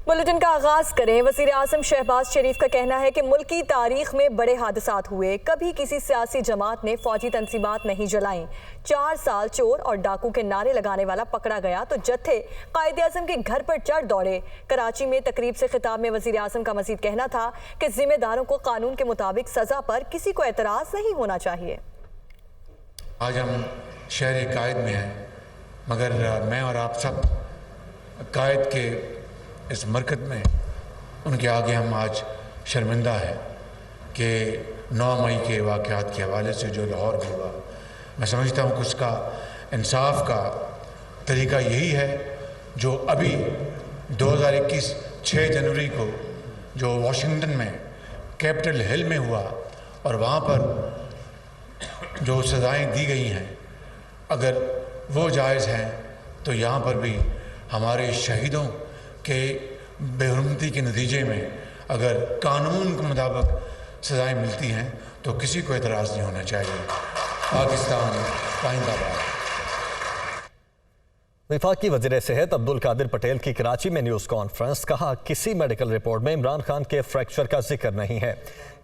Bulletin کا آغاز کریں۔ وزیر اعظم شہباز شریف کا کہنا ہے کہ ملکی تاریخ میں بڑے حادثات ہوئے، کبھی کسی سیاسی جماعت نے فوجی تنظیمات نہیں جلائیں۔ 4 سال چور اور ڈاکو کے نعرے لگانے والا پکڑا گیا تو جتھے قائد اعظم کے گھر پر چڑھ دوڑے۔ کراچی میں تقریب سے خطاب میں وزیر اعظم کا مزید کہنا تھا کہ ذمہ داروں کو قانون کے مطابق سزا پر کسی کو اعتراض نہیں ہونا چاہیے۔ آج ہم شہر قائد میں ہیں، مگر میں اور آپ سب قائد کے اس مرکز میں ان کے آگے ہم آج شرمندہ ہیں کہ 9 مئی کے واقعات کے حوالے سے جو لاہور میں ہوا، میں سمجھتا ہوں کہ اس کا انصاف کا طریقہ یہی ہے جو ابھی 2021 6 جنوری کو جو واشنگٹن میں کیپٹل ہل میں ہوا اور وہاں پر جو سزائیں دی گئی ہیں، اگر وہ جائز ہیں تو یہاں پر بھی ہمارے شہیدوں کے بے حرمتی کے نتیجے میں اگر قانون کے مطابق سزائیں ملتی ہیں تو کسی کو اعتراض نہیں ہونا چاہیے۔ پاکستان پائندہ باد۔ وفاقی وزیر صحت عبدالقادر پٹیل کی کراچی میں نیوز کانفرنس، کہا کسی میڈیکل رپورٹ میں عمران خان کے فریکچر کا ذکر نہیں ہے۔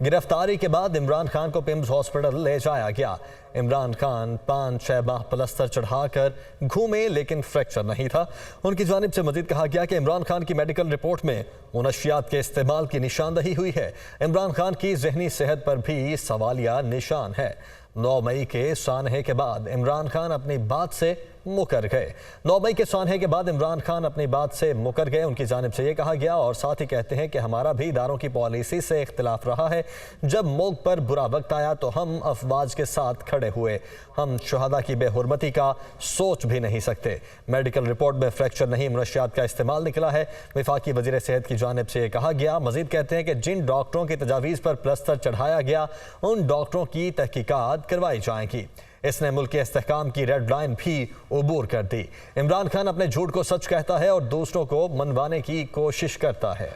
گرفتاری کے بعد عمران خان کو پیمز ہاسپٹل لے جایا گیا۔ عمران خان 5-6 ماہ پلستر چڑھا کر گھومے لیکن فریکچر نہیں تھا۔ ان کی جانب سے مزید کہا گیا کہ عمران خان کی میڈیکل رپورٹ میں منشیات کے استعمال کی نشاندہی ہوئی ہے۔ عمران خان کی ذہنی صحت پر بھی سوالیہ نشان ہے۔ 9 مئی کے سانحے کے بعد عمران خان اپنی بات سے مکر گئے۔ 9 مئی کے سانحے کے بعد عمران خان اپنی بات سے مکر گئے۔ ان کی جانب سے یہ کہا گیا اور ساتھ ہی کہتے ہیں کہ ہمارا بھی اداروں کی پالیسی سے اختلاف رہا ہے۔ جب ملک پر برا وقت آیا تو ہم افواج کے ساتھ کھڑے ہوئے۔ ہم شہداء کی بے حرمتی کا سوچ بھی نہیں سکتے۔ میڈیکل رپورٹ میں فریکچر نہیں، منشیات کا استعمال نکلا ہے۔ وفاقی وزیر صحت کی جانب سے یہ کہا گیا۔ مزید کہتے ہیں کہ جن ڈاکٹروں کی تجاویز پر پلستر چڑھایا گیا ان ڈاکٹروں کی تحقیقات کروائی جائیں گی۔ اس نے ملک کے استحکام کی ریڈ لائن بھی عبور کر دی۔ عمران خان اپنے جھوٹ کو سچ کہتا ہے اور دوسروں کو منوانے کی کوشش کرتا ہے۔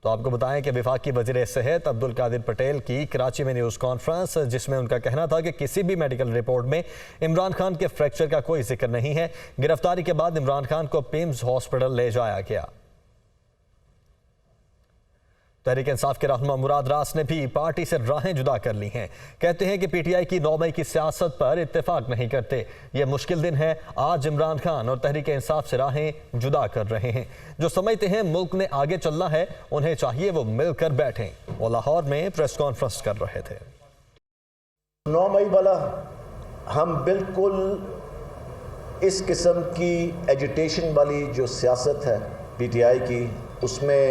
تو آپ کو بتائیں کہ وفاقی وزیر صحت عبدالقادر پٹیل کی کراچی میں نیوز کانفرنس، جس میں ان کا کہنا تھا کہ کسی بھی میڈیکل رپورٹ میں عمران خان کے فریکچر کا کوئی ذکر نہیں ہے۔ گرفتاری کے بعد عمران خان کو پیمز ہاسپٹل لے جایا گیا۔ تحریک انصاف کے رہنما مراد راس نے بھی پارٹی سے راہیں جدا کر لی ہیں۔ کہتے ہیں کہ پی ٹی آئی کی 9 مئی کی سیاست پر اتفاق نہیں کرتے۔ یہ مشکل دن ہے۔ آج عمران خان اور تحریک انصاف سے راہیں جدا کر رہے ہیں۔ جو سمجھتے ہیں ملک نے آگے چلنا ہے انہیں چاہیے وہ مل کر بیٹھیں۔ وہ لاہور میں پریس کانفرنس کر رہے تھے۔ 9 مئی والا ہم بالکل اس قسم کی ایجیٹیشن والی جو سیاست ہے پی ٹی آئی کی، اس میں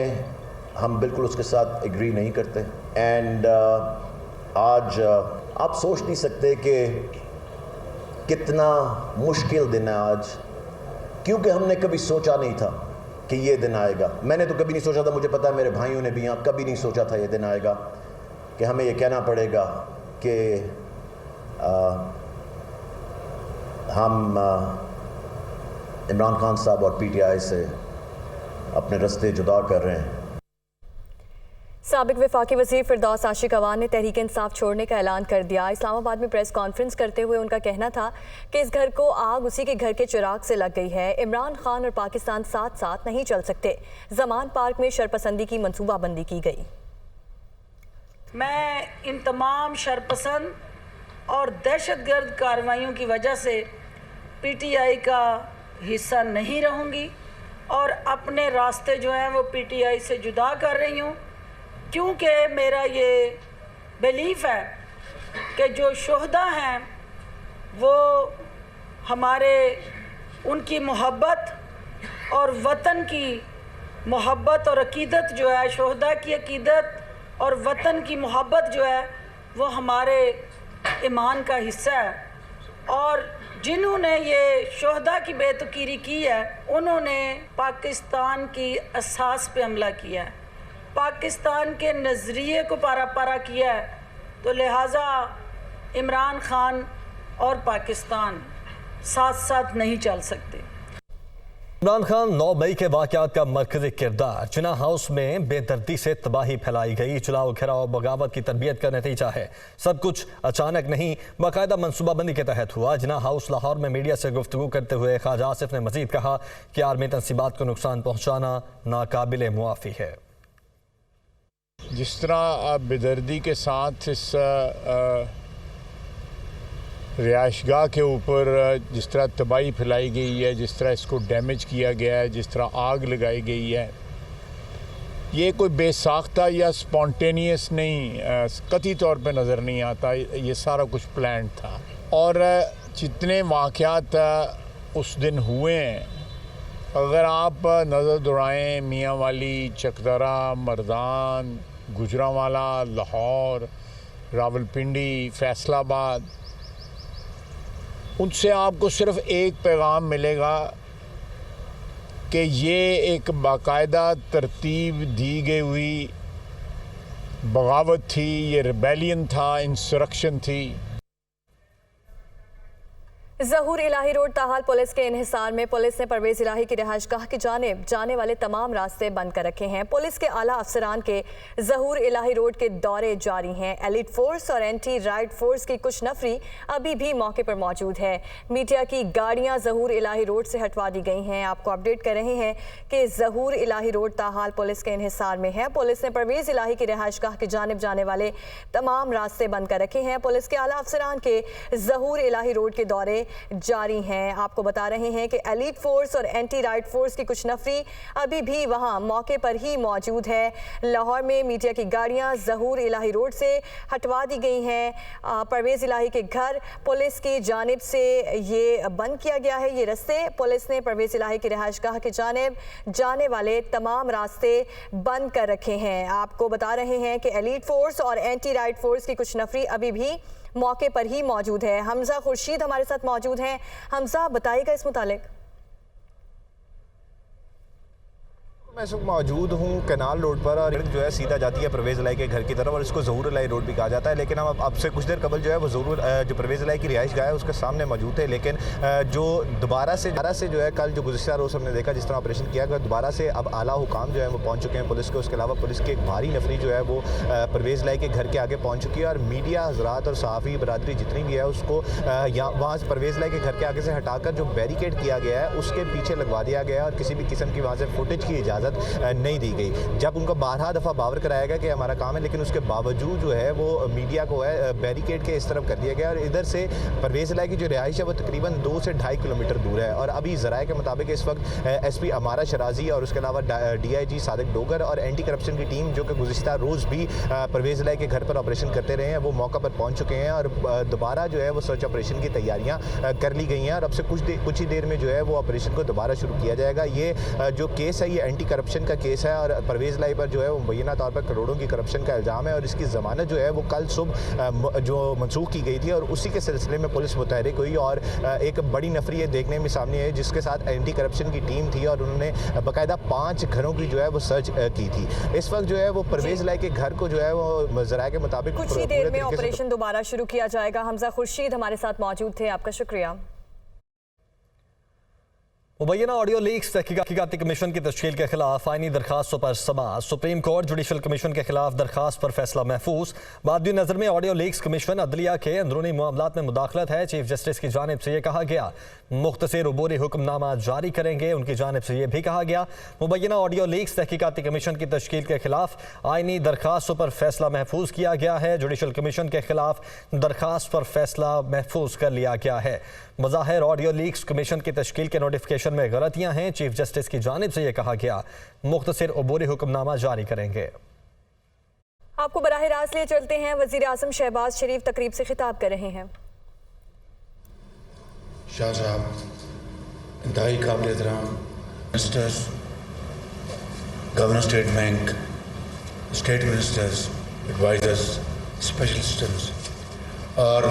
ہم بالکل اس کے ساتھ ایگری نہیں کرتے۔ اینڈ آج آپ سوچ نہیں سکتے کہ کتنا مشکل دن ہے آج، کیونکہ ہم نے کبھی سوچا نہیں تھا کہ یہ دن آئے گا۔ میں نے تو کبھی نہیں سوچا تھا، مجھے پتا ہے میرے بھائیوں نے بھی یہاں کبھی نہیں سوچا تھا یہ دن آئے گا کہ ہمیں یہ کہنا پڑے گا کہ ہم عمران خان صاحب اور پی ٹی آئی سے اپنے رستے جدا کر رہے ہیں۔ سابق وفاقی وزیر فردوس عاشق اوان نے تحریک انصاف چھوڑنے کا اعلان کر دیا۔ اسلام آباد میں پریس کانفرنس کرتے ہوئے ان کا کہنا تھا کہ اس گھر کو آگ اسی کے گھر کے چراغ سے لگ گئی ہے۔ عمران خان اور پاکستان ساتھ ساتھ نہیں چل سکتے۔ زمان پارک میں شرپسندی کی منصوبہ بندی کی گئی۔ میں ان تمام شرپسند اور دہشت گرد کارروائیوں کی وجہ سے پی ٹی آئی کا حصہ نہیں رہوں گی اور اپنے راستے جو ہیں وہ پی ٹی آئی سے جدا کر رہی ہوں، کیونکہ میرا یہ بیلیف ہے کہ جو شہداء ہیں وہ ہمارے ان کی محبت اور وطن کی محبت اور عقیدت جو ہے، شہداء کی عقیدت اور وطن کی محبت جو ہے وہ ہمارے ایمان کا حصہ ہے، اور جنہوں نے یہ شہداء کی بے تقیری کی ہے انہوں نے پاکستان کی اساس پہ حملہ کیا ہے، پاکستان کے نظریے کو پارا پارا کیا ہے، تو لہٰذا عمران خان اور پاکستان ساتھ ساتھ نہیں چل سکتے۔ عمران خان 9 مئی کے واقعات کا مرکزی کردار جناح ہاؤس میں بے دردی سے تباہی پھیلائی گئی، چلاؤ گھیراؤ بغاوت کی تربیت کا نتیجہ ہے، سب کچھ اچانک نہیں باقاعدہ منصوبہ بندی کے تحت ہوا۔ جناح ہاؤس لاہور میں میڈیا سے گفتگو کرتے ہوئے خواجہ آصف نے مزید کہا کہ عالمی تنصیبات کو نقصان پہنچانا ناقابل معافی ہے۔ جس طرح بے دردی کے ساتھ اس رہائش گاہ کے اوپر جس طرح تباہی پھیلائی گئی ہے، جس طرح اس کو ڈیمیج کیا گیا ہے، جس طرح آگ لگائی گئی ہے، یہ کوئی بے ساختہ یا سپونٹینیس نہیں، قطعی طور پہ نظر نہیں آتا، یہ سارا کچھ پلانڈ تھا۔ اور جتنے واقعات اس دن ہوئے ہیں، اگر آپ نظر دوڑائیں میاں والی، چکدرہ، مردان، گجرانوالہ، لاہور، راولپنڈی، فیصل آباد، ان سے آپ کو صرف ایک پیغام ملے گا کہ یہ ایک باقاعدہ ترتیب دی گئی ہوئی بغاوت تھی، یہ ریبیلین تھا، انسرکشن تھی۔ ظہور الہی روڈ تاحال پولیس کے انحصار میں، پولیس نے پرویز الہی کی رہائش گاہ کی جانب جانے والے تمام راستے بند کر رکھے ہیں۔ پولیس کے اعلیٰ افسران کے ظہور الہی روڈ کے دورے جاری ہیں۔ ایلیٹ فورس اور اینٹی رائٹ فورس کی کچھ نفری ابھی بھی موقع پر موجود ہے۔ میڈیا کی گاڑیاں ظہور الہی روڈ سے ہٹوا دی گئی ہیں۔ آپ کو اپڈیٹ کر رہے ہیں کہ ظہور الہی روڈ تاحال پولیس کے انحصار میں ہے۔ پولیس نے پرویز الہی کی رہائش گاہ کی جانب جانے والے تمام راستے بند کر رکھے ہیں۔ پولیس کے اعلیٰ افسران کے ظہور الہی روڈ کے دورے جاری ہیں۔ آپ کو بتا رہے ہیں کہ ایلیٹ فورس اور اینٹی رائٹ فورس کی کچھ نفری ابھی بھی وہاں موقع پر ہی موجود ہے۔ لاہور میں میڈیا کی گاڑیاں ظہور الہی روڈ سے ہٹوا دی گئی ہیں۔ پرویز الہی کے گھر پولیس کی جانب سے یہ بند کیا گیا ہے، یہ رستے پولیس نے پرویز الہی کی رہائش گاہ کی جانب جانے والے تمام راستے بند کر رکھے ہیں۔ آپ کو بتا رہے ہیں کہ ایلیٹ فورس اور اینٹی رائٹ فورس کی کچھ نفری ابھی بھی موقع پر ہی موجود ہے۔ حمزہ خورشید ہمارے ساتھ موجود ہیں۔ حمزہ بتائیے گا اس متعلق۔ میں اس وقت موجود ہوں کینال روڈ پر، اور جو ہے سیدھا جاتی ہے پرویز الہی کے گھر کی طرف، اور اس کو ظہور الہی روڈ بھی کہا جاتا ہے۔ لیکن ہم اب سے کچھ دیر قبل جو ہے وہ جو پرویز الہی کی رہائش گاہ ہے اس کے سامنے موجود ہے، لیکن جو دوبارہ سے جو ہے کل جو گزشتہ روز ہم نے دیکھا جس طرح آپریشن کیا گیا، دوبارہ سے اب اعلیٰ حکام جو ہے وہ پہنچ چکے ہیں پولیس کے۔ اس کے علاوہ پولیس کی ایک بھاری نفری جو ہے وہ پرویز الہی کے گھر کے آگے پہنچ چکی ہے، اور میڈیا حضرات اور صحافی برادری جتنی بھی ہے اس کو وہاں سے پرویز الہی کے گھر کے آگے سے ہٹا کر جو بیریکیڈ کیا گیا ہے اس کے پیچھے لگوا دیا گیا ہے، اور کسی بھی قسم کی وہاں سے فوٹیج کی اجازت نہیں دی گئی۔ جب ان کو 12 دفعہ باور کرایا گیا کہ ہمارا کام ہے، لیکن اس کے باوجود جو ہے وہ میڈیا کو ہے بیریکیڈ کے اس طرف کر دیا گیا، اور ادھر سے پرویز الہی کی جو رہائش ہے وہ تقریباً 2 سے 2.5 کلومیٹر دور ہے۔ اور ابھی ذرائع کے مطابق اس وقت ایس پی امارہ شرازی اور اس کے علاوہ ڈی آئی جی صادق ڈوگر اور اینٹی کرپشن کی ٹیم جو کہ گزشتہ روز بھی پرویز الہی کے گھر پر آپریشن کرتے رہے ہیں، وہ موقع پر پہنچ چکے ہیں، اور دوبارہ جو ہے وہ سرچ آپریشن کی تیاریاں کر لی گئی ہیں، اور اب سے کچھ ہی دیر میں جو ہے وہ آپریشن کو دوبارہ شروع کیا جائے گا۔ یہ جو کیس ہے یہ اینٹی کرپشن کا کیس ہے، اور پرویز الہی پر جو ہے وہ مبینہ طور پر کروڑوں کی کرپشن کا الزام ہے، اور اس کی ضمانت جو ہے وہ کل صبح جو منسوخ کی گئی تھی، اور اسی کے سلسلے میں پولیس متحرک ہوئی، اور ایک بڑی نفری یہ دیکھنے میں سامنے ہے جس کے ساتھ اینٹی کرپشن کی ٹیم تھی، اور انہوں نے باقاعدہ 5 گھروں کی جو ہے وہ سرچ کی تھی۔ اس وقت جو ہے وہ پرویز الہی کے گھر کو جو ہے وہ ذرائع کے مطابق کچھ ہی دیر میں آپریشن دوبارہ شروع کیا جائے گا۔ حمزہ خورشید ہمارے ساتھ موجود تھے، آپ کا شکریہ۔ مبینہ آڈیو لیکس تحقیقاتی کمیشن کی تشکیل کے خلاف آئینی درخواستوں پر سماعت، سپریم کورٹ جوڈیشل کمیشن کے خلاف درخواست پر فیصلہ محفوظ۔ مادی نظر میں آڈیو لیکس کمیشن عدلیہ کے اندرونی معاملات میں مداخلت ہے، چیف جسٹس کی جانب سے یہ کہا گیا۔ مختصر عبوری حکم نامہ جاری کریں گے، ان کی جانب سے یہ بھی کہا گیا۔ مبینہ آڈیو لیکس تحقیقاتی کمیشن کی تشکیل کے خلاف آئینی درخواستوں پر فیصلہ محفوظ کیا گیا ہے، جوڈیشل کمیشن کے خلاف درخواست پر فیصلہ محفوظ کر لیا گیا ہے۔ بظاہر آڈیو لیکس کمیشن کی تشکیل کے نوٹیفیکیشن میں غلطیاں ہیں، چیف جسٹس کی جانب سے یہ کہا گیا، مختصر عبوری حکم نامہ جاری کریں گے۔ آپ کو براہ راست لے چلتے ہیں، وزیر اعظم شہباز شریف تقریب سے خطاب کر رہے ہیں۔ شاہ صاحب انتہائی قابل احترام ministers, governor state bank, state ministers, advisers, special assistants, اور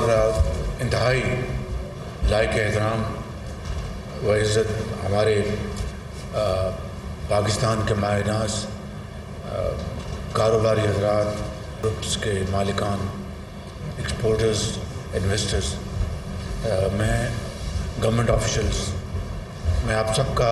انتہائی لائق احترام و عزت ہمارے پاکستان کے ماہ ناز کاروباری حضرات، گروپس کے مالکان، ایکسپورٹرز، انویسٹرز، میں گورنمنٹ آفیشلز، میں آپ سب کا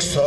100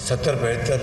70-72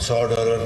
$100,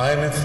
IMF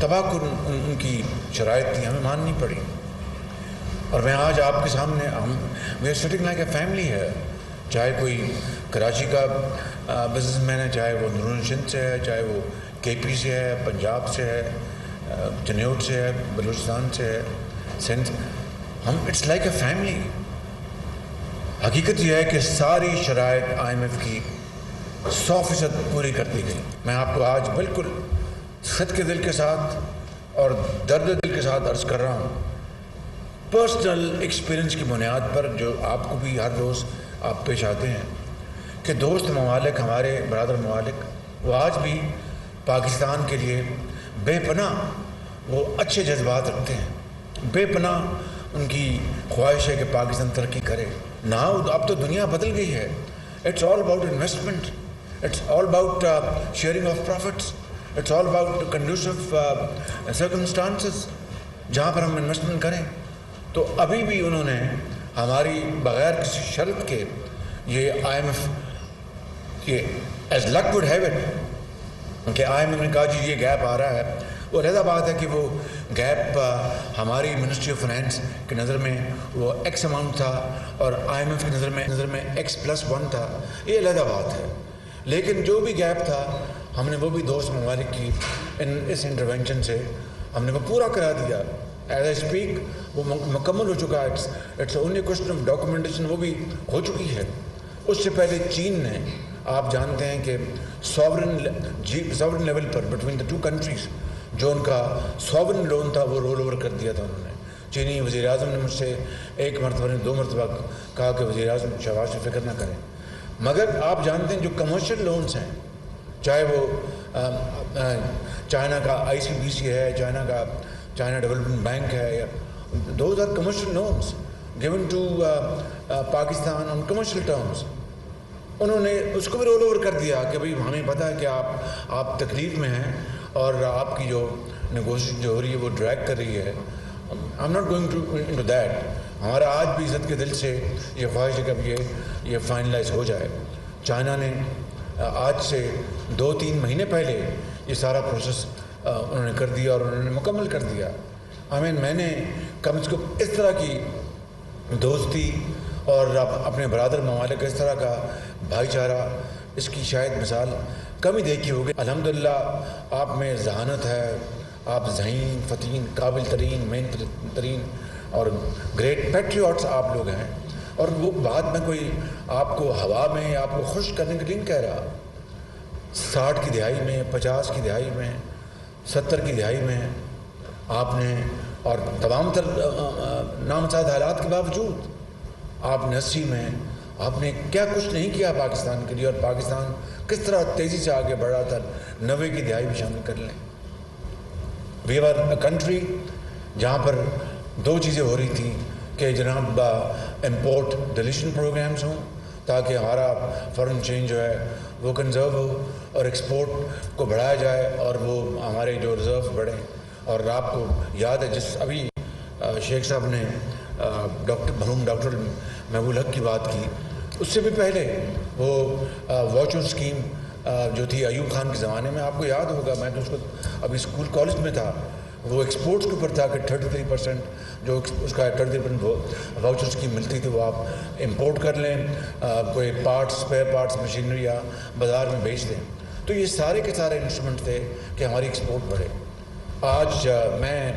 تباہ کن ان کی شرائط تھی، ہمیں ماننی پڑی. اور میں آج آپ کے سامنے we are sitting like a family ہے. چاہے کوئی کراچی کا بزنس مین ہے، چاہے وہ نور سندھ سے ہے، چاہے وہ کے پی سے ہے، پنجاب سے ہے، جنوب سے ہے، بلوچستان سے ہے، سندھ. ہم اٹس لائک اے فیملی. حقیقت یہ ہے کہ ساری شرائط آئی ایم ایف کی 100% پوری کر دی گئی. میں آپ کو آج بالکل خط کے دل کے ساتھ اور درد دل کے ساتھ عرض کر رہا ہوں، پرسنل ایکسپیرئنس کی بنیاد پر، جو آپ کو بھی ہر روز آپ پیش آتے ہیں، کہ دوست ممالک، ہمارے برادر ممالک، وہ آج بھی پاکستان کے لیے بے پناہ وہ اچھے جذبات رکھتے ہیں. بے پناہ ان کی خواہش ہے کہ پاکستان ترقی کرے. نہ اب تو دنیا بدل گئی ہے. It's all about investment, it's all about sharing of profits, it's all about conducive circumstances جہاں پر ہم انویسٹمنٹ کریں. تو ابھی بھی انہوں نے ہماری بغیر کسی شرط کے یہ آئی ایم ایف یہ as luck would have it کہ آئی ایم ایف نے کہا جی یہ گیپ آ رہا ہے. وہ علیحدہ بات ہے کہ وہ گیپ ہماری منسٹری آف فائنینس کی نظر میں وہ ایکس اماؤنٹ تھا اور آئی ایم ایف کی نظر میں X+1 تھا. یہ علیحدہ بات ہے. لیکن جو بھی گیپ تھا ہم نے وہ بھی دوست ممالک کی اس انٹرونشن سے ہم نے وہ پورا کرا دیا. ایز آئی اسپیک وہ مکمل ہو چکا ہے. It's only question of documentation, وہ بھی ہو چکی ہے. اس سے پہلے چین نے، آپ جانتے ہیں کہ sovereign level per between the two countries جو ان کا ساورن لون تھا وہ رول اوور کر دیا تھا انہوں نے. چینی وزیر اعظم نے مجھ سے ایک مرتبہ نے 2 مرتبہ کہا کہ وزیر اعظم شہباز سے فکر نہ کریں. مگر آپ جانتے ہیں جو کمرشل لونز ہیں، چاہے وہ چائنا کا ICBC ہے، چائنا ڈیولپمنٹ بینک ہے، یا those are commercial loans given to Pakistan on commercial terms. انہوں نے اس کو بھی رول اوور کر دیا کہ بھئی ہمیں پتہ ہے کہ آپ تکلیف میں ہیں اور آپ کی جو نیگوشیشن جو ہو رہی ہے وہ ڈریگ کر رہی ہے. I am not going into that. ہمارا آج بھی عزت کے دل سے یہ خواہش ہے کہ یہ فائنلائز ہو جائے. چائنا نے آج سے 2-3 مہینے پہلے یہ سارا پروسیس انہوں نے کر دیا اور انہوں نے مکمل کر دیا. میں نے کم از کم اس طرح کی دوستی اور اپنے برادر ممالک کا اس طرح کا بھائی چارہ، اس کی شاید مثال کم ہی دیکھی ہوگی. الحمدللہ آپ میں ذہانت ہے، آپ ذہین، فتین، قابل ترین، محنت ترین اور گریٹ پیٹریوٹس آپ لوگ ہیں. اور وہ بات میں کوئی آپ کو ہوا میں آپ کو خوش کرنے کے لیے نہیں کہہ رہا. 60 کی دہائی میں، 50 کی دہائی میں، 70 کی دہائی میں آپ نے، اور تمام تر نامساعد حالات کے باوجود آپ نے 80 میں آپ نے کیا کچھ نہیں کیا پاکستان کے لیے، اور پاکستان کس طرح تیزی سے آگے بڑھ رہا تھا. 90 کی دہائی بھی شامل کر لیں. وی آر اے کنٹری جہاں پر 2 چیزیں ہو رہی تھیں کہ جناب امپورٹ ڈلیشن پروگرامز ہوں تاکہ ہمارا فارن چینج جو ہے وہ کنزرو ہو، اور ایکسپورٹ کو بڑھایا جائے اور وہ ہمارے جو ریزرو بڑھیں. اور آپ کو یاد ہے جس ابھی شیخ صاحب نے مرحوم ڈاکٹر محبوب الحق کی بات کی، اس سے بھی پہلے وہ واچر اسکیم جو تھی ایوب خان کے زمانے میں، آپ کو یاد ہوگا، میں تو اس کو ابھی اسکول کالج میں تھا، وہ ایکسپورٹس کے اوپر تھا کہ 33% جو اس کا 33% واؤچر اسکیم ملتی تھی وہ آپ امپورٹ کر لیں، کوئی پارٹس، اسپیئر پارٹس، مشینری یا بازار میں بیچ دیں. تو یہ سارے کے سارے انسٹرومنٹ تھے کہ ہماری ایکسپورٹ بڑھے. آج میں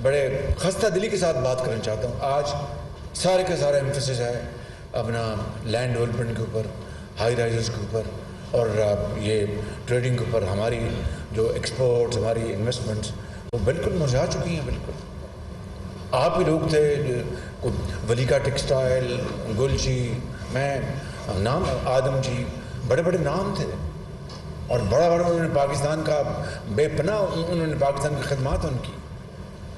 بڑے خستہ دلی کے ساتھ بات کرنا چاہتا ہوں. آج سارے کا سارا ایمفیسس ہے اپنا لینڈ ڈیولپمنٹ کے اوپر، ہائی رائزز کے اوپر اور یہ ٹریڈنگ کے اوپر. ہماری جو ایکسپورٹس، ہماری انویسٹمنٹس وہ بالکل مرجھا چکی ہیں. بالکل آپ ہی لوگ تھے، ولیکا ٹیکسٹائل، گل جی، میں نام آدم جی، بڑے بڑے نام تھے اور بڑا انہوں نے پاکستان کا بے پناہ انہوں نے پاکستان کی خدمات ان کی.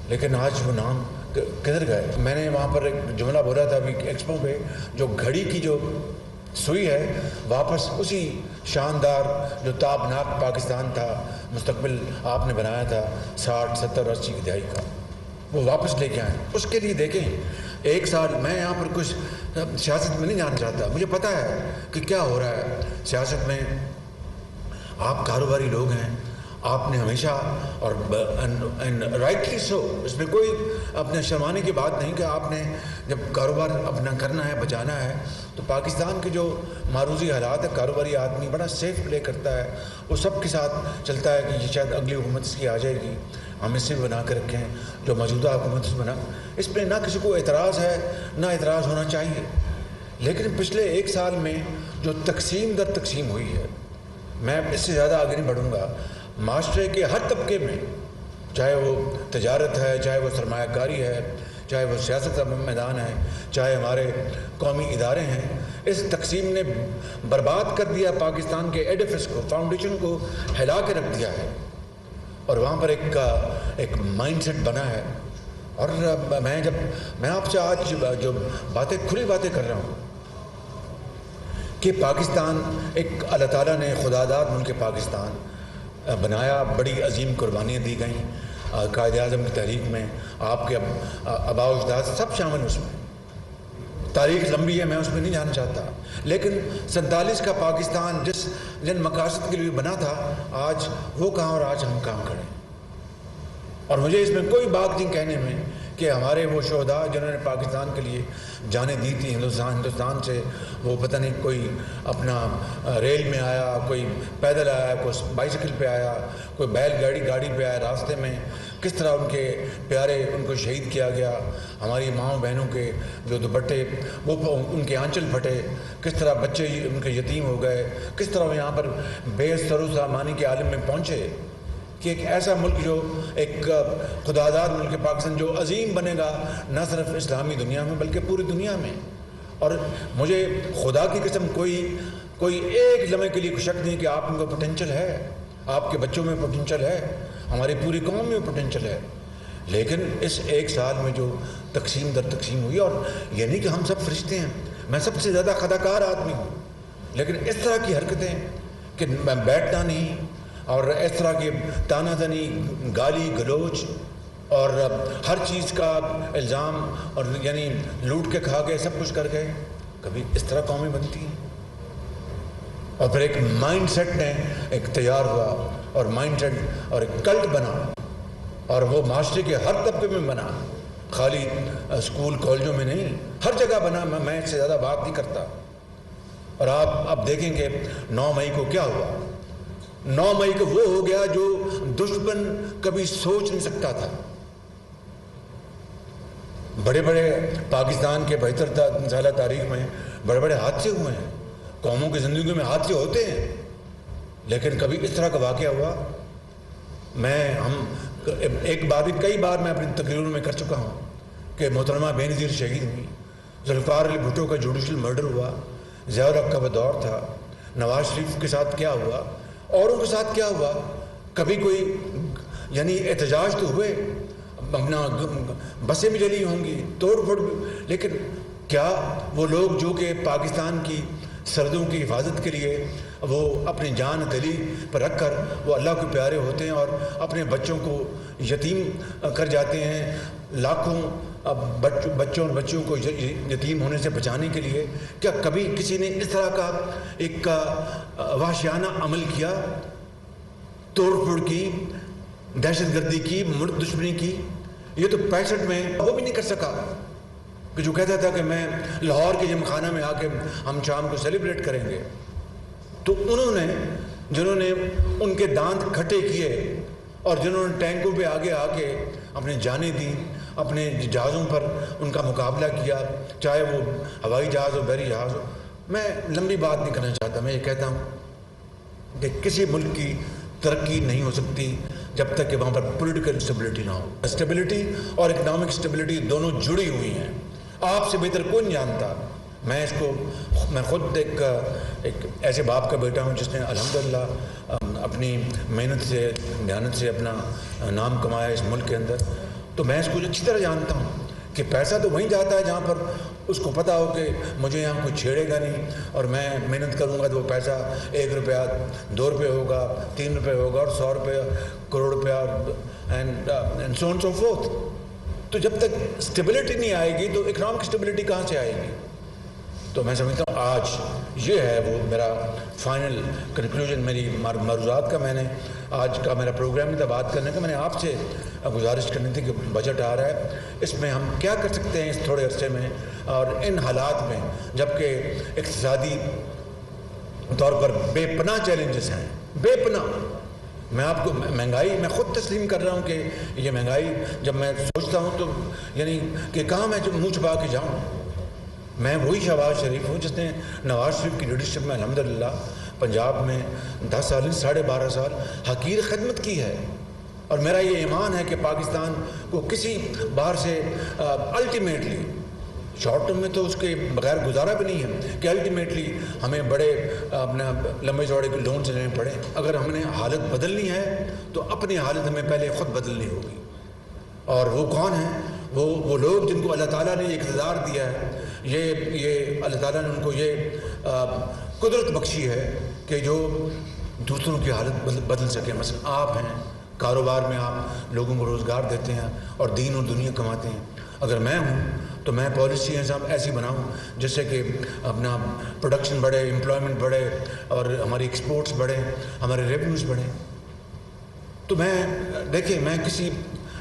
لیکن آج وہ نام کدھر گئے؟ میں نے وہاں پر ایک جملہ بولا تھا ابھی ایکسپو پہ، جو گھڑی کی جو سوئی ہے واپس اسی شاندار جو تابناک پاکستان تھا، مستقبل آپ نے بنایا تھا 60، 70، 80 کی دہائی کا، وہ واپس لے کے آئیں. اس کے لیے دیکھیں 1 سال میں یہاں پر کچھ سیاست میں نہیں جانا چاہتا، مجھے پتہ ہے کہ کیا ہو رہا ہے سیاست میں. آپ کاروباری لوگ ہیں، آپ نے ہمیشہ اور رائٹلی سو، اس میں کوئی اپنے شرمانے کی بات نہیں کہ آپ نے جب کاروبار اپنا کرنا ہے، بچانا ہے، تو پاکستان کے جو معروضی حالات ہے، کاروباری آدمی بڑا سیف پلے کرتا ہے، وہ سب کے ساتھ چلتا ہے کہ یہ شاید اگلی حکومت اس کی آ جائے گی، ہم اس سے بنا کے رکھیں جو موجودہ حکومت سے بنا، اس پہ نہ کسی کو اعتراض ہے نہ اعتراض ہونا چاہیے۔ لیکن پچھلے 1 سال میں جو تقسیم در تقسیم ہوئی ہے، میں اس سے زیادہ آگے نہیں بڑھوں گا، معاشرے کے ہر طبقے میں، چاہے وہ تجارت ہے، چاہے وہ سرمایہ کاری ہے، چاہے وہ سیاست کا میدان ہے، چاہے ہمارے قومی ادارے ہیں، اس تقسیم نے برباد کر دیا پاکستان کے ایڈیفس کو، فاؤنڈیشن کو ہلا کے رکھ دیا ہے، اور وہاں پر ایک مائنڈ سیٹ بنا ہے۔ اور میں آپ سے آج جو باتیں کھلی باتیں کر رہا ہوں کہ پاکستان ایک اللہ تعالیٰ نے خداداد ملک پاکستان بنایا، بڑی عظیم قربانیاں دی گئیں، قائد اعظم کی تحریک میں آپ کے آباء و اجداد سب شامل، اس میں تاریخ لمبی ہے، میں اس میں نہیں جانا چاہتا، لیکن 47 کا پاکستان جن مقاصد کے لیے بنا تھا، آج وہ کہاں اور آج ہم کہاں کھڑے ہیں۔ اور مجھے اس میں کوئی بات نہیں کہنے میں کہ ہمارے وہ شہداء جنہوں نے پاکستان کے لیے جانیں دی تھی، ہندوستان سے وہ پتہ نہیں کوئی اپنا ریل میں آیا، کوئی پیدل آیا، کوئی بائیسیکل پہ آیا، کوئی بیل گاڑی پہ آیا، راستے میں کس طرح ان کے پیارے ان کو شہید کیا گیا، ہماری ماؤں بہنوں کے جو دوپٹے وہ ان کے آنچل پھٹے، کس طرح بچے ان کے یتیم ہو گئے، کس طرح وہ یہاں پر بے سر و سامانی کے عالم میں پہنچے، کہ ایک ایسا ملک جو ایک خداداد ملک پاکستان جو عظیم بنے گا نہ صرف اسلامی دنیا میں بلکہ پوری دنیا میں۔ اور مجھے خدا کی قسم کوئی ایک لمحے کے لیے شک نہیں کہ آپ ان کو پوٹینشل ہے، آپ کے بچوں میں پوٹینشل ہے، ہماری پوری قوم میں پوٹینشل ہے، لیکن اس 1 سال میں جو تقسیم در تقسیم ہوئی، اور یہ نہیں کہ ہم سب فرشتے ہیں، میں سب سے زیادہ خطاکار آدمی ہوں، لیکن اس طرح کی حرکتیں کہ میں بیٹھنا نہیں، اور اس طرح کی تانا زنی، گالی گلوچ اور ہر چیز کا الزام، اور یعنی لوٹ کے کھا گئے، سب کچھ کر گئے، کبھی اس طرح قومیں بنتی ہیں؟ اور پھر ایک مائنڈ سیٹ نے ایک تیار ہوا، اور مائنڈ سیٹ اور ایک کلٹ بنا، اور وہ معاشرے کے ہر طبقے میں بنا، خالی اسکول کالجوں میں نہیں، ہر جگہ بنا۔ میں اس سے زیادہ بات نہیں کرتا۔ اور آپ اب دیکھیں کہ 9 مئی کو کیا ہوا۔ 9 مئی کو وہ ہو گیا جو دشمن کبھی سوچ نہیں سکتا تھا۔ بڑے بڑے پاکستان کے 72 سالہ تاریخ میں بڑے بڑے حادثے ہوئے ہیں، قوموں کی زندگی میں حادثے ہوتے ہیں، لیکن کبھی اس طرح کا واقعہ ہوا؟ کئی بار میں اپنی تقریروں میں کر چکا ہوں کہ محترمہ بے نظیر شہید ہوئی، ذوالفقار علی بھٹو کا جوڈیشل مرڈر ہوا، ضیاء الحق کا وہ دور تھا، نواز شریف کے ساتھ کیا ہوا، اوروں کے ساتھ کیا ہوا، کبھی کوئی یعنی احتجاج تو ہوئے، اپنا بسیں بھی جلی ہوں گی، توڑ پھوڑ بھی، لیکن کیا وہ لوگ جو کہ پاکستان کی سرحدوں کی حفاظت کے لیے وہ اپنی جان دلی پر رکھ کر وہ اللہ کے پیارے ہوتے ہیں اور اپنے بچوں کو یتیم کر جاتے ہیں، لاکھوں بچوں اور بچیوں کو یتیم ہونے سے بچانے کے لیے، کیا کبھی کسی نے اس طرح کا ایک وحشیانہ عمل کیا، توڑ پھوڑ کی، دہشت گردی کی، ملک دشمنی کی؟ یہ تو 65 میں وہ بھی نہیں کر سکا، کہ جو کہتا تھا کہ میں لاہور کے جم خانہ میں آ کے ہم شام کو سیلیبریٹ کریں گے۔ تو جنہوں نے ان کے دانت کھٹے کیے اور جنہوں نے ٹینکوں پہ آگے آ کے اپنے جانیں دی، اپنے جہازوں پر ان کا مقابلہ کیا، چاہے وہ ہوائی جہاز ہو، بحری جہاز ہو۔ میں لمبی بات نہیں کرنا چاہتا، میں یہ کہتا ہوں کہ کسی ملک کی ترقی نہیں ہو سکتی جب تک کہ وہاں پر پولیٹیکل اسٹیبلٹی نہ ہو۔ اسٹیبلٹی اور اکنامک اسٹیبلٹی دونوں جڑی ہوئی ہیں، آپ سے بہتر کوئی نہیں جانتا۔ میں خود ایک ایسے باپ کا بیٹا ہوں جس نے الحمدللہ اپنی محنت سے، دیانت سے اپنا نام کمایا اس ملک کے اندر، تو میں اس کو اچھی طرح جانتا ہوں کہ پیسہ تو وہیں جاتا ہے جہاں پر اس کو پتہ ہو کہ مجھے یہاں کوئی چھیڑے گا نہیں، اور میں محنت کروں گا تو وہ پیسہ 1 روپیہ 2 روپے ہوگا، 3 روپے ہوگا، اور 100 روپے، کروڑ روپیہ، and so on so forth. تو جب تک اسٹیبلٹی نہیں آئے گی تو اکنامک اسٹیبلٹی کہاں سے آئے گی؟ تو میں سمجھتا ہوں آج یہ ہے وہ میرا فائنل کنکلوژن میری معروضات کا. میں نے آج کا میرا پروگرام نہیں تھا بات کرنے کا. میں نے آپ سے گزارش کرنی تھی کہ بجٹ آ رہا ہے, اس میں ہم کیا کر سکتے ہیں اس تھوڑے عرصے میں, اور ان حالات میں جبکہ اقتصادی طور پر بے پناہ چیلنجز ہیں, بے پناہ. میں آپ کو مہنگائی میں خود تسلیم کر رہا ہوں کہ یہ مہنگائی جب میں سوچتا ہوں تو یعنی کہ کہاں میں جو منہ چھپا کے جاؤں. میں وہی شہباز شریف ہوں جس نے نواز شریف کی لیڈرشپ میں الحمدللہ پنجاب میں 10 سال 12.5 سال حقیر خدمت کی ہے. اور میرا یہ ایمان ہے کہ پاکستان کو کسی باہر سے الٹیمیٹلی شارٹ ٹرم میں تو اس کے بغیر گزارا بھی نہیں ہے کہ الٹیمیٹلی ہمیں بڑے اپنا لمبے چوڑے کے لونز لینے پڑے. اگر ہم نے حالت بدلنی ہے تو اپنی حالت ہمیں پہلے خود بدلنی ہوگی. اور وہ کون ہیں؟ وہ لوگ جن کو اللہ تعالیٰ نے یہ اقتدار دیا ہے, یہ اللہ تعالیٰ نے ان کو یہ قدرت بخشی ہے کہ جو دوسروں کی حالت بدل سکے. مثلا آپ ہیں, کاروبار میں آپ لوگوں کو روزگار دیتے ہیں اور دین اور دنیا کماتے ہیں. اگر میں ہوں تو میں پالیسی ایسی بناؤں جس سے کہ اپنا پروڈکشن بڑھے, امپلائمنٹ بڑھے اور ہماری ایکسپورٹس بڑھیں, ہمارے ریونیوز بڑھیں. تو دیکھیں میں کسی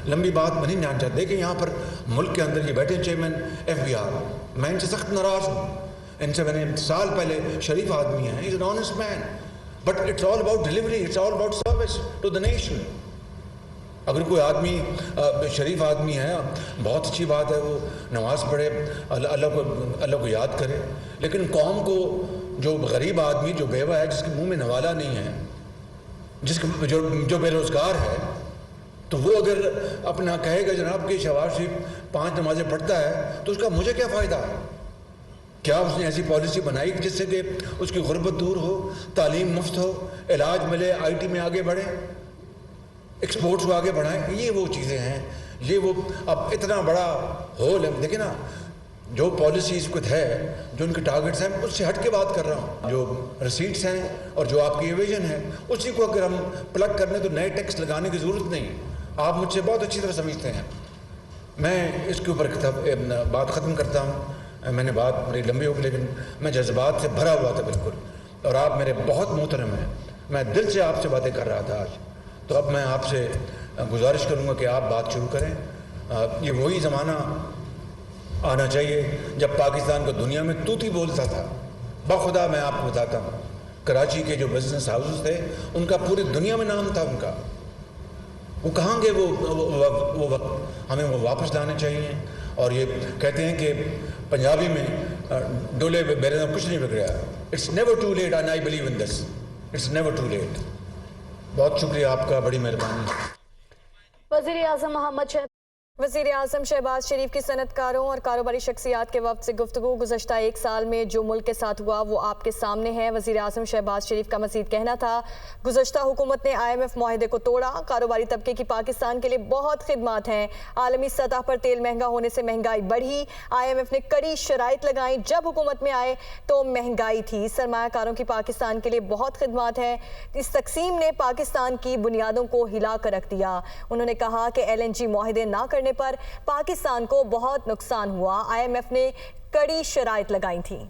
لمبی بات میں نہیں جانا چاہتا. دیکھیں یہاں پر ملک کے اندر یہ بیٹھے چیئرمین FBR, میں ان سے سخت ناراض ہوں. ان سے میں نے سال پہلے, شریف آدمی ہیں, he's an honest man, but it's all about delivery, it's all about service to the nation. اگر کوئی آدمی شریف آدمی ہے, بہت اچھی بات ہے, وہ نماز پڑھے, اللہ کو یاد کرے, لیکن قوم کو جو غریب آدمی, جو بیوہ ہے, جس کے منہ میں نوالا نہیں ہے, جو بے روزگار ہے, تو وہ اگر اپنا کہے گا جناب کہ شہباز شریف 5 نمازیں پڑھتا ہے تو اس کا مجھے کیا فائدہ ہے؟ کیا اس نے ایسی پالیسی بنائی جس سے کہ اس کی غربت دور ہو, تعلیم مفت ہو, علاج ملے, IT میں آگے بڑھے, ایکسپورٹس کو آگے بڑھائیں؟ یہ وہ چیزیں ہیں, یہ وہ اب اتنا بڑا ہول ہے. دیکھیں نا, جو پالیسیز کچھ ہے, جو ان کے ٹارگٹس ہیں, اس سے ہٹ کے بات کر رہا ہوں. جو ریسیٹس ہیں اور جو آپ کی ایویژن ہے, اسی کو اگر ہم پلگ کرنے تو نئے ٹیکس لگانے کی ضرورت نہیں. آپ مجھ سے بہت اچھی طرح سمجھتے ہیں. میں اس کے اوپر بات ختم کرتا ہوں. میں نے بات بڑی لمبی ہوگی لیکن میں جذبات سے بھرا ہوا تھا بالکل, اور آپ میرے بہت محترم ہیں. میں دل سے آپ سے باتیں کر رہا تھا آج. تو اب میں آپ سے گزارش کروں گا کہ آپ بات شروع کریں. یہ وہی زمانہ آنا چاہیے جب پاکستان کو دنیا میں توتی بولتا تھا. بخدا میں آپ کو بتاتا ہوں, کراچی کے جو بزنس ہاؤسز تھے ان کا پوری دنیا میں نام تھا ان کا. وہ کہاں گئے وہ وقت؟ ہمیں وہ واپس لانے چاہیے. اور یہ کہتے ہیں کہ پنجابی میں ڈولے میرے نام کچھ نہیں بگڑا. It's never too late, and I believe in this, it's never too late. بہت شکریہ آپ کا, بڑی مہربانی. وزیر اعظم شہباز شریف کی صنعت کاروں اور کاروباری شخصیات کے وفد سے گفتگو. گزشتہ 1 سال میں جو ملک کے ساتھ ہوا وہ آپ کے سامنے ہے. وزیر اعظم شہباز شریف کا مزید کہنا تھا, گزشتہ حکومت نے IMF معاہدے کو توڑا. کاروباری طبقے کی پاکستان کے لیے بہت خدمات ہیں. عالمی سطح پر تیل مہنگا ہونے سے مہنگائی بڑھی. IMF نے کڑی شرائط لگائیں. جب حکومت میں آئے تو مہنگائی تھی. سرمایہ کاروں کی پاکستان کے لیے بہت خدمات ہیں. اس تقسیم نے پاکستان کی بنیادوں کو ہلا کر رکھ دیا. انہوں نے کہا کہ LNG معاہدے نہ کرنے پر پاکستان کو بہت نقصان ہوا. IMF نے کڑی شرائط لگائی تھیں.